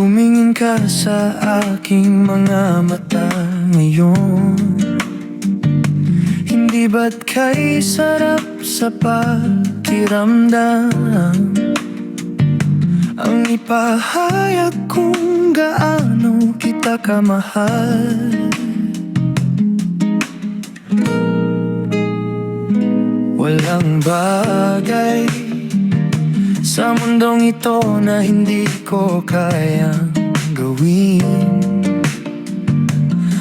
Tumingin ka sa aking mga mata ngayon. Hindi ba't kay sarap sa pakiramdam ang ipahayag kung gaano kita kamahal. Walang bagay sa mundong ito na hindi ko kayang gawin,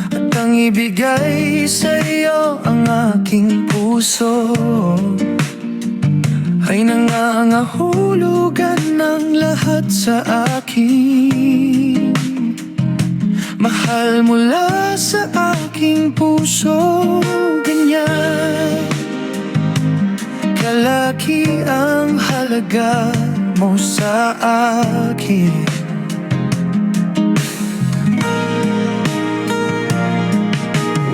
at ang ibigay sa iyo ang aking puso ay nangangahulugan ng lahat sa akin. Mahal mula sa aking puso, ganyan kalaki ang halaga mo sa akin.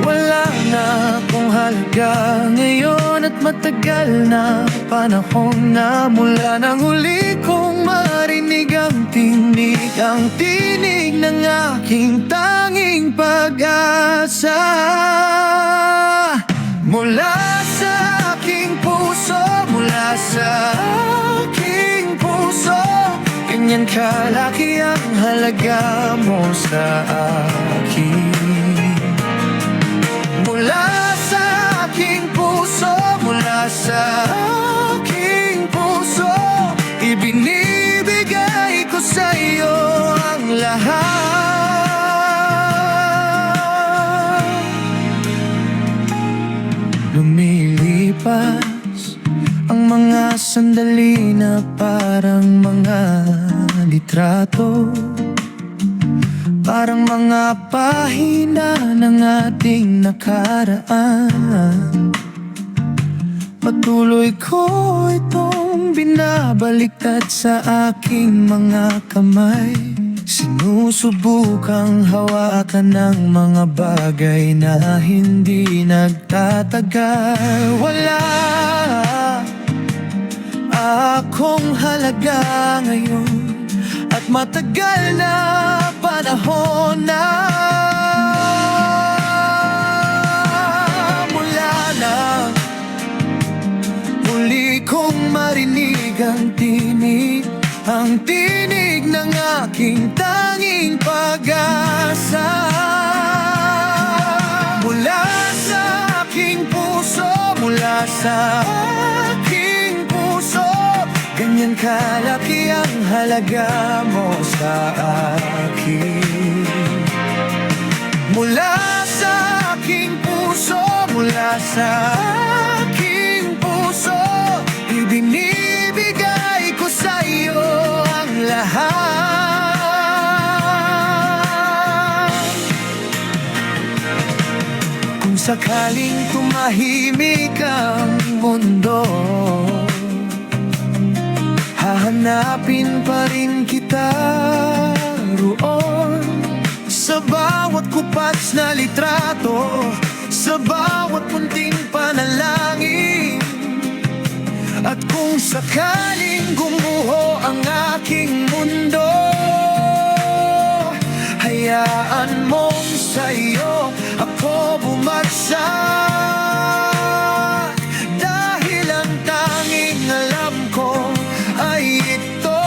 Wala na akong halaga ngayon at matagal na panahon na mula nang huli kong marinig ang tinig ng aking tanging pag-asa. Mula sa aking puso, mula sa aking puso, ganyan kalaki ang halaga mo sa akin. Mula sa aking puso, mula sa aking puso, ibinibigay ko sa iyo ang lahat. Lumilipas ang mga sandali na parang mga litrato, parang mga pahina ng ating nakaraan. Patuloy ko itong binabaliktad sa aking mga kamay, sinusubukang hawakan ng mga bagay na hindi nagtatagal. Wala akong halaga ngayon at matagal na panahon na. Mula na muli kong marinig ang tinig ng aking tanging pag-asa. Mula sa aking puso, mula sa aking puso, ganyan kalaki ang halaga mo sa akin. Mula sa aking puso, mula sa aking puso, ibinibigay ko sa iyo ang lahat. Kung sakaling tumahimik ang mundo, hahanapin pa rin kita roon. Sa bawat kupats na litrato, sa bawat munting panalangin. At kung sakaling gumuho ang aking mundo, hayaan mong sa iyo ako bumagsak. Dahil ang tanging alam ko ay ito,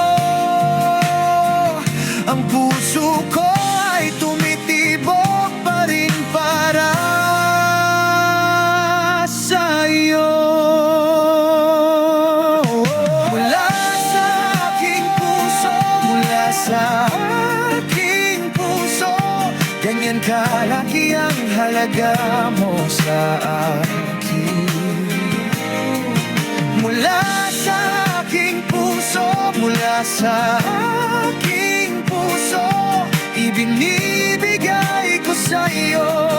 ang puso ko ay tumitibok pa rin para sa iyo. Mula sa aking puso, mula sa aking puso, ganyan kalaki ang halaga mo sa akin. Mula sa aking puso, mula sa aking puso, ibinibigay ko sa iyo